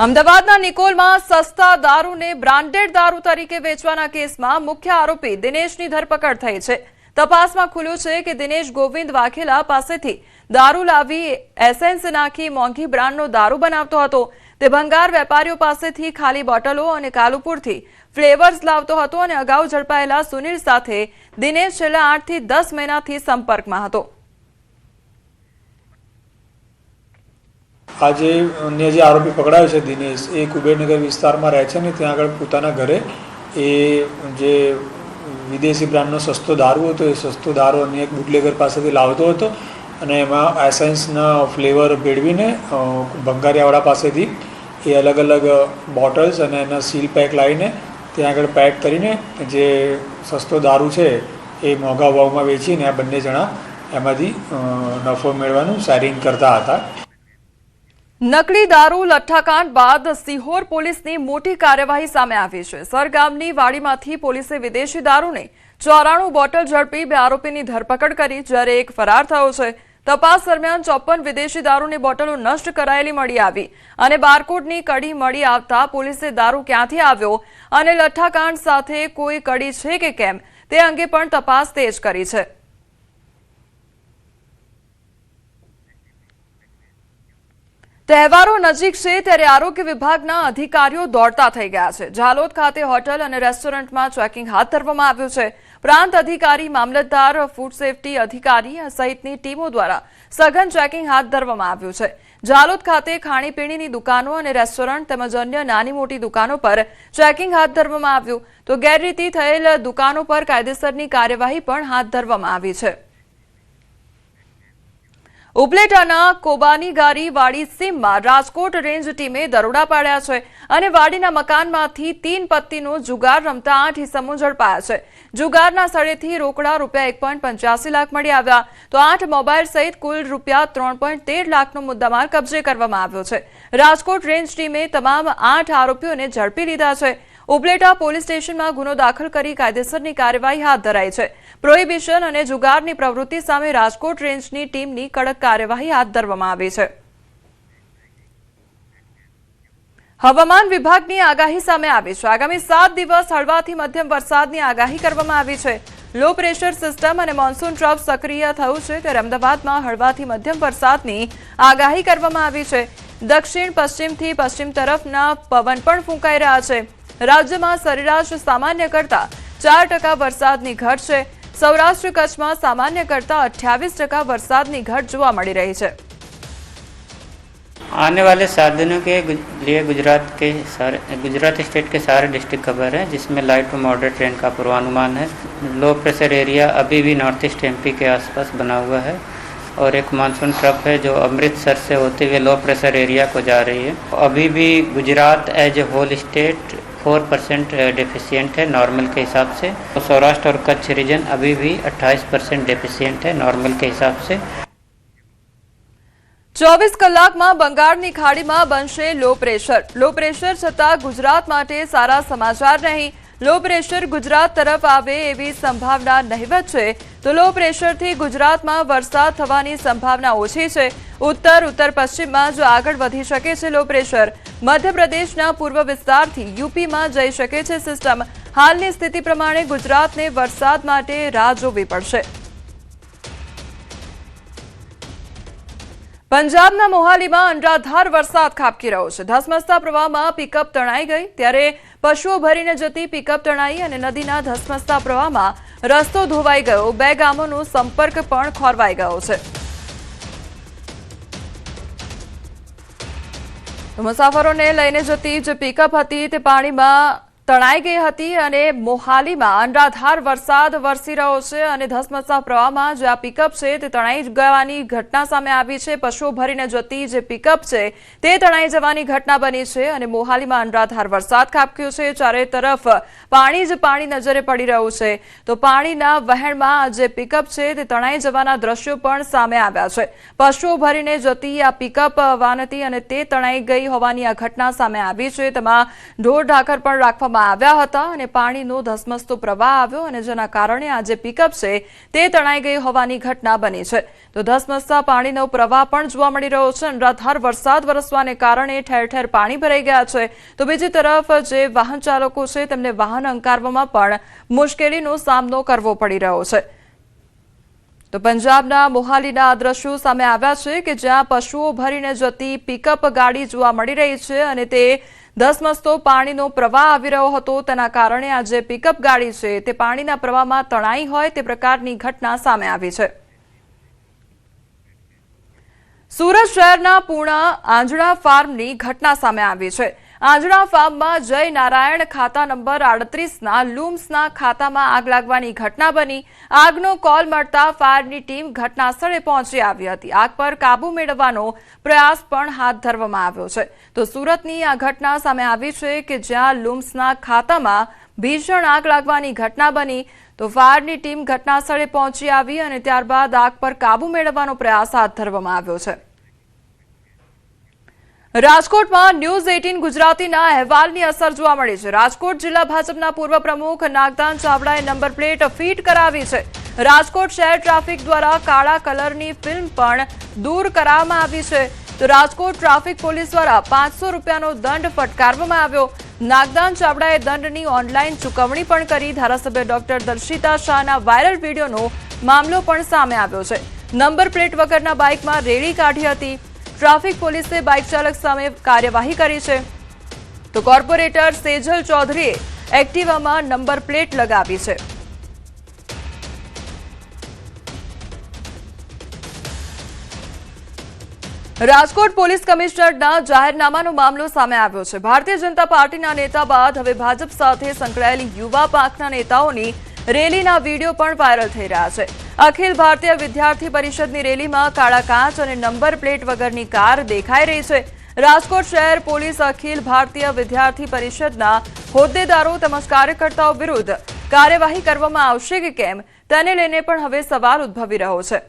અમદાવાદના નિકોલમાં સસ્તા દારૂને બ્રાન્ડેડ દારૂ તરીકે વેચવાના કેસમાં મુખ્ય આરોપી દિનેશની ધરપકડ થઈ છે। તપાસમાં ખુલ્યું છે કે દિનેશ ગોવિંદ વાઘેલા પાસેથી દારૂ લાવી એસેન્સ નાખી મોંઘી બ્રાન્ડનો દારૂ બનાવતો હતો। તે ભંગાર વેપારીઓ પાસેથી ખાલી બોટલો અને કાલુપુરથી ફ્લેવર્સ લાવતો હતો અને અગાઉ ઝડપાયેલા સુનિલ સાથે દિનેશ છેલ્લા 8 થી 10 મહિનાથી સંપર્કમાં હતો। आज अन्य जो आरोपी पकड़ायो है दिनेश ए कुबेरनगर विस्तार में रहे ने त्या आगळ पोताना घरे ए जे विदेशी ब्रांडनो सस्तो दारू हतो ए सस्तो दारू अन्य एक बूटलेगर पासेथी लावतो हतो अने एमां एसेन्सना फ्लेवर भेळवीने भंगारियावाळा पासेथी ए अलग अलग बॉटल्स अने एना सील पेक लावीने त्या आगळ पेक करीने जे सस्तो दारू छे ए मोंघा भावमां वेचीने आ बंने जणा एमांथी नफो मेळवવાનું શેરિંગ करता हता। नकली दारू लठ्ठाकांड बाद सिहोर पोलीसनी मोटी कार्यवाही सामे आवी छे। सरगामनी वाड़ीमांथी पोलीसे विदेशी दारूने 94 बोटल झड़पी 2 आरोपीनी धरपकड़ करी, ज्यारे एक फरार थयो छे। तपास दरमियान 54 विदेशी दारूनी बोटलो नष्ट करायेली मळी आवी अने बारकोडनी कड़ी मळी आवता पोलीसे दारू क्यांथी आव्यो अने लठ्ठाकांड साथे कोई कड़ी छे के केम ते अंगे पण तपास तेज करी छे। તહેવારો નજીક છે ત્યારે આરોગ્ય વિભાગના અધિકારીઓ દોડતા થઈ ગયા છે। ઝાલોદ ખાતે હોટલ અને રેસ્ટોરન્ટમાં ચેકિંગ હાથ ધરવામાં આવ્યું છે। પ્રાંત અધિકારી, મામલતદાર, ફૂડ સેફટી અધિકારી સહિતની ટીમો દ્વારા સઘન ચેકિંગ હાથ ધરવામાં આવ્યું છે। ઝાલોદ ખાતે ખાણીપીણીની દુકાનો અને રેસ્ટોરન્ટ તેમજ અન્ય નાની મોટી દુકાનો પર ચેકિંગ હાથ ધરવામાં આવ્યું તો ગેરરીતિ થયેલ દુકાનો પર કાયદેસરની કાર્યવાહી પણ હાથ ધરવામાં આવી છે। ઉપલેટાના કોબાનીગારી વાડી સીમમાં રાજકોટ રેન્જ ટીમે દરોડા પાડ્યા છે અને વાડીના મકાનમાંથી 3 પત્તીનો જુગાર રમતા 8 ઇસમો ઝડપાયા છે। જુગારના સ્થળેથી રોકડા ₹1.85 લાખ મળી આવ્યા તો 8 મોબાઈલ સહિત કુલ ₹3.13 લાખનો મુદ્દામાલ કબજે કરવામાં આવ્યો છે। રાજકોટ રેન્જ ટીમે તમામ 8 આરોપીઓને ઝડપી લીધા છે। ઉપલેટા પોલીસ સ્ટેશનમાં ગુનો દાખલ કરી કાયદેસરની કાર્યવાહી હાથ ધરાઈ છે। પ્રોહિબિશન અને જુગારની પ્રવૃત્તિ સામે રાજકોટ રેન્જની ટીમની કડક કાર્યવાહી હાથ ધરવામાં આવી છે। હવામાન વિભાગની આગાહી સામે આવી છે। આગામી 7 દિવસ હળવાથી મધ્યમ વરસાદની આગાહી કરવામાં આવી છે। લો પ્રેશર સિસ્ટમ અને મોન્સૂન ટ્રફ સક્રિય થયું છે ત્યારે અમદાવાદમાં હળવાથી મધ્યમ વરસાદની આગાહી કરવામાં આવી છે। દક્ષિણ પશ્ચિમથી પશ્ચિમ તરફના પવન પણ ફૂંકાઈ રહ્યા છે। राज्यमां सरेराश सामान्य करता 4% वरसादनी घट छे। सौराष्ट्र कच्छ में सामान्य करता 28% वरसादनी घट जोवा मळी रही है। आने वाले 7 दिनों के लिए गुजरात स्टेट के सारे डिस्ट्रिक्ट कवर है, जिसमें लाइट टू मॉडरेट रेन का पूर्वानुमान है। लो प्रेशर एरिया अभी भी नॉर्थ ईस्ट एमपी के आसपास बना हुआ है और एक मानसून ट्रफ है जो अमृतसर से होते हुए लो प्रेशर एरिया को जा रही है। अभी भी Gujarat as a whole state 4% deficient है नॉर्मल के हिसाब से। तो सौराष्ट्र और कच्छ रीजन अभी भी 28% डेफिशिएंट है नॉर्मल के हिसाब से। 24 કલાકમાં બંગાળની ખાડીમાં બનશે લો પ્રેશર છતાં ગુજરાત માટે સારા સમાચાર નહીં। લો પ્રેશર ગુજરાત તરફ આવે એવી સંભાવના નહિવત છે તો લો પ્રેશરથી ગુજરાતમાં વરસાદ થવાની સંભાવના ઓછી છે। उत्तर पश्चिमમાં જો આગળ વધી શકે છે લો પ્રેશર મધ્યપ્રદેશના પૂર્વ વિસ્તારથી યુપીમાં જઈ શકે છે સિસ્ટમ। હાલની સ્થિતિ પ્રમાણે ગુજરાતને વરસાદ માટે રાહ જોવી પડશે। પંજાબના મોહાલીમાં અનરાધાર વરસાદ ખાબકી રહ્યો છે। ધસમસતા પ્રવાહમાં પિકઅપ તણાઈ ગઈ ત્યારે પશુઓ ભરીને જતી પિકઅપ તણાઈ અને નદીના ધસમસતા પ્રવાહમાં રસ્તો ધોવાઈ ગયો। 2 ગામોનો સંપર્ક પણ ખોરવાઈ ગયો છે। મુસાફરોને લઈને જતી જે પિકઅપ હતી તે પાણીમાં તણાઈ ગઈ હતી અને મોહાલીમાં અનરાધાર વરસાદ વરસી રહ્યો છે અને ધસમસતા પ્રવાહમાં જે આ પિકઅપ છે તે તણાઈ જવાની ઘટના સામે આવી છે। પશુઓ ભરીને જતી જે પિકઅપ છે તે તણાઈ જવાની ઘટના બની છે અને મોહાલીમાં અનરાધાર વરસાદ ખાબક્યો છે। ચારે તરફ પાણી જ પાણી નજરે પડી રહ્યું છે તો પાણીના વહેણમાં જે પિકઅપ છે તે તણાઈ જવાના દ્રશ્યો પણ સામે આવ્યા છે। પશુઓ ભરીને જતી આ પિકઅપ વાન હતી અને તે તણાઈ ગઈ હોવાની આ ઘટના સામે આવી છે। તેમાં ઢોર ઢાંખર પણ રાખવામાં કરવામાં આવ્યા હતા અને પાણીનો ધસમસતો પ્રવાહ આવ્યો અને જેના કારણે આ જે પિકઅપ છે તે તણાઈ ગઈ હોવાની ઘટના બની છે. તો ધસમસતા પાણીનો પ્રવાહ પણ જોવા મળી રહ્યો છે. અનરાધાર વરસાદ વરસવાને કારણે ઠેર ઠેર પાણી ભરાઈ ગયા છે. તો બીજી તરફ જે વાહન ચાલકો છે તેમને વાહન હંકારવામાં પણ મુશ્કેલીનો સામનો કરવો પડી રહ્યો છે. તો પંજાબના મોહાલીના આ દ્રશ્યો સામે આવ્યા છે કે જ્યાં પશુઓ ભરીને જતી પિકઅપ ગાડી જોવા મળી રહી છે અને તે ધસમસતો પાણીનો પ્રવાહ આવી રહ્યો હતો. તેના કારણે આ જે પિકઅપ ગાડી છે તે પાણીના પ્રવાહમાં તણાઈ હોય તે પ્રકારની ઘટના સામે આવી છે. સુરત શહેરના પૂર્ણા આંજણા ફાર્મની ઘટના સામે આવી છે. આંજણા ફાર્મમાં જય નારાયણ ખાતા નંબર 38ના લૂમ્સના ખાતામાં આગ લાગવાની ઘટના બની. આગનો કોલ મળતા ફાયરની ટીમ ઘટના સ્થળે પહોંચી આવી હતી. આગ પર કાબુ મેળવવાનો પ્રયાસ પણ હાથ ધરવામાં આવ્યો છે. તો સુરતની આ ઘટના સામે આવી છે કે જ્યાં લૂમ્સના ખાતામાં ભીષણ આગ લાગવાની ઘટના બની. તો ફાયરની ટીમ ઘટના સ્થળે પહોંચી આવી અને ત્યારબાદ આગ પર કાબુ મેળવવાનો પ્રયાસ હાથ ધરવામાં આવ્યો છે. રાજકોટમાં ન્યૂઝ 18 ગુજરાતીના અહેવાલની અસર જોવા મળી છે. રાજકોટ જિલ્લા ભાજપના પૂર્વ પ્રમુખ નાગદાન ચાવડાએ નંબર પ્લેટ ફિટ કરાવી છે. રાજકોટ શહેર ટ્રાફિક દ્વારા કાળા કલરની ફિલ્મ પણ દૂર કરવામાં આવી છે. તો રાજકોટ ટ્રાફિક પોલીસ દ્વારા 500 રૂપિયાનો દંડ ફટકારવામાં આવ્યો. નાગદાન ચાવડાએ દંડની ઓનલાઈન ચૂકવણી પણ કરી. ધારાસભ્ય ડોક્ટર દર્શિતા શાહના વાયરલ વિડીયોનો મામલો પણ સામે આવ્યો છે. નંબર પ્લેટ વગરના બાઇકમાં રેલી કાઢી હતી. ટ્રાફિક પોલીસે બાઇક ચાલક સામે કાર્યવાહી કરી છે. તો કોર્પોરેટર સેજલ ચૌધરીએ એક્ટિવામાં નંબર પ્લેટ લગાવી છે. રાજકોટ પોલીસ કમિશનરના જાહેરનામાનો મામલો સામે આવ્યો છે. ભારતીય જનતા પાર્ટીના નેતા બાદ હવે ભાજપ સાથે સંકળાયેલી યુવા પાંખના નેતાઓની રેલીના વિડીયો પણ વાયરલ થઈ રહ્યા છે. અખિલ ભારતીય વિદ્યાર્થી પરિષદની રેલીમાં કાળા કાચ અને નંબર પ્લેટ વગરની કાર દેખાઈ રહી છે. રાજકોટ શહેર પોલીસ અખિલ ભારતીય વિદ્યાર્થી પરિષદના હોદ્દેદારો તેમજ કાર્યકર્તાઓ વિરુદ્ધ કાર્યવાહી કરવામાં આવશે કે કેમ તેને લઈને પણ હવે સવાલ ઉદ્ભવી રહ્યો છે.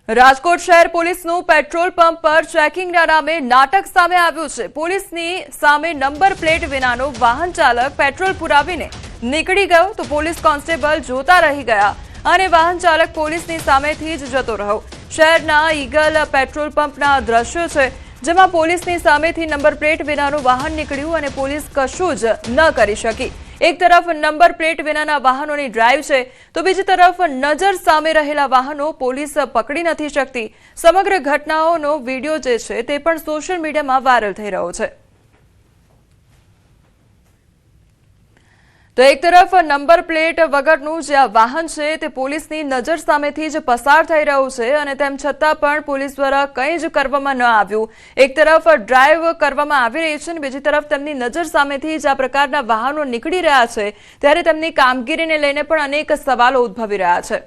રાજકોટ શહેર પોલીસનું પેટ્રોલ પંપ પર ચેકિંગના નામે નાટક સામે આવ્યું છે. પોલીસની સામે નંબર પ્લેટ વિનાનો વાહન ચાલક પેટ્રોલ પુરાવીને નીકળી ગયો તો પોલીસ કોન્સ્ટેબલ જોતા રહી ગયા અને વાહન ચાલક પોલીસની સામેથી જ જતો રહ્યો. શહેરના ઈગલ પેટ્રોલ પંપના દ્રશ્યો છે જેમાં પોલીસની સામેથી નંબર પ્લેટ વિનાનું વાહન નીકળ્યું અને પોલીસ કશું જ ન કરી શકી. એક તરફ નંબર પ્લેટ વિનાના વાહનોની ડ્રાઈવ છે તો બીજી તરફ નજર સામે રહેલા વાહનો પોલીસ પકડી નથી શકતી. સમગ્ર ઘટનાઓનો વિડીયો જે છે તે પણ સોશિયલ મીડિયામાં વાયરલ થઈ રહ્યો છે. તો એક તરફ નંબર પ્લેટ વગરનું જે આ વાહન છે તે પોલીસની નજર સામેથી જ પસાર થઈ રહ્યું છે અને તેમ છતાં પણ પોલીસ દ્વારા કંઈ જ કરવામાં ન આવ્યું. એક તરફ ડ્રાઈવ કરવામાં આવી રહી છે અને બીજી તરફ તેમની નજર સામેથી જ આ પ્રકારના વાહનો નીકળી રહ્યા છે ત્યારે તેમની કામગીરીને લઈને પણ અનેક સવાલો ઉદ્ભવી રહ્યા છે.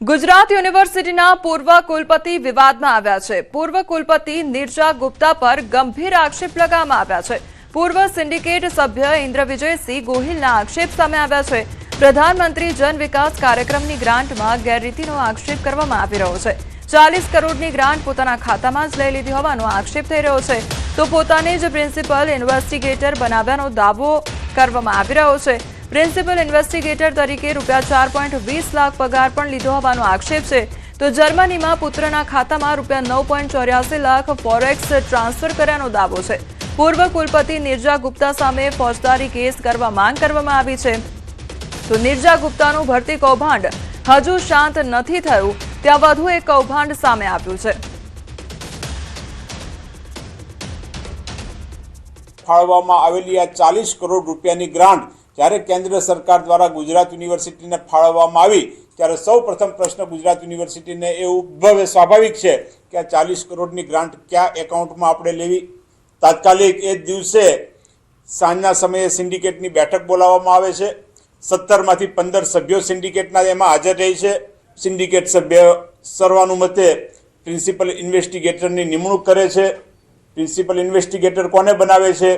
ગુજરાત યુનિવર્સિટીના પૂર્વ કુલપતિ વિવાદમાં આવ્યા છે. પૂર્વ કુલપતિ નિર્જા ગુપ્તા પર ગંભીર આક્ષેપ લગાવવામાં આવ્યા છે. પૂર્વ સિન્ડિકેટ સભ્ય ઇન્દ્ર વિજયસિંહ ગોહિલના આક્ષેપ સામે આવ્યા છે. પ્રધાનમંત્રી જન વિકાસ કાર્યક્રમની ગ્રાન્ટમાં ગેરરીતિનો આક્ષેપ કરવામાં આવી રહ્યો છે. 40 કરોડની ગ્રાન્ટ પોતાના ખાતામાં જ લઈ લીધી હોવાનો આક્ષેપ થઈ રહ્યો છે. તો પોતાને જ પ્રિન્સિપલ ઇન્વેસ્ટિગેટર બનાવ્યાનો દાવો કરવામાં આવી રહ્યો છે. પ્રિન્સિપલ ઇન્વેસ્ટિગેટર તરીકે ₹4.20 લાખ પગાર પણ લીધો હોવાનો આક્ષેપ છે. તો જર્મનીમાં પુત્રના ખાતામાં ₹9.84 લાખ ફોરેક્સ ટ્રાન્સફર કર્યાનો દાવો છે. પૂર્વ કુલપતિ નિર્જા ગુપ્તા સામે ફોજદારી કેસ કરવા માંગ કરવામાં આવી છે. તો નિર્જા ગુપ્તાનું ભરતી કૌભાંડ હજુ શાંત નથી થયું ત્યાં વધુ એક કૌભાંડ સામે આવ્યું છે. ફાળવવામાં આવેલી આ 40 કરોડ રૂપિયાની ગ્રાન્ટ જ્યારે કેન્દ્ર સરકાર દ્વારા ગુજરાત યુનિવર્સિટીને ફાળવવામાં આવી ત્યારે સૌ પ્રથમ પ્રશ્ન ગુજરાત યુનિવર્સિટીને એ ઉદ્ભવે સ્વાભાવિક છે કે આ 40 કરોડની ગ્રાન્ટ કયા એકાઉન્ટમાં આપણે લેવી. તાત્કાલિક એ દિવસે સાંજના સમયે સિન્ડિકેટની બેઠક બોલાવવામાં આવે છે. 17માંથી 15 સભ્યો સિન્ડિકેટના એમાં હાજર રહી છે. સિન્ડિકેટ સભ્ય સર્વાનુમતે પ્રિન્સિપલ ઇન્વેસ્ટિગેટરની નિમણૂક કરે છે. પ્રિન્સિપલ ઇન્વેસ્ટિગેટર કોને બનાવે છે?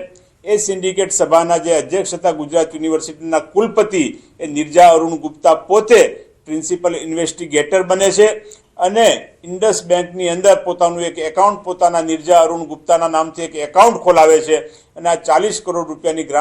એ સિન્ડિકેટ સભાના જે અધ્યક્ષ હતા ગુજરાત યુનિવર્સિટીના કુલપતિ એ નિર્જા અરુણ ગુપ્તા પોતે પ્રિન્સિપલ ઇન્વેસ્ટિગેટર બને છે અને ઇન્ડસ બેંકની અંદર પોતાનું એક એકાઉન્ટ પોતાના નિર્જા અરુણ ગુપ્તાના નામથી એક એકાઉન્ટ ખોલાવે છે અને આ 40 કરોડ રૂપિયાની ગ્રાન્ટ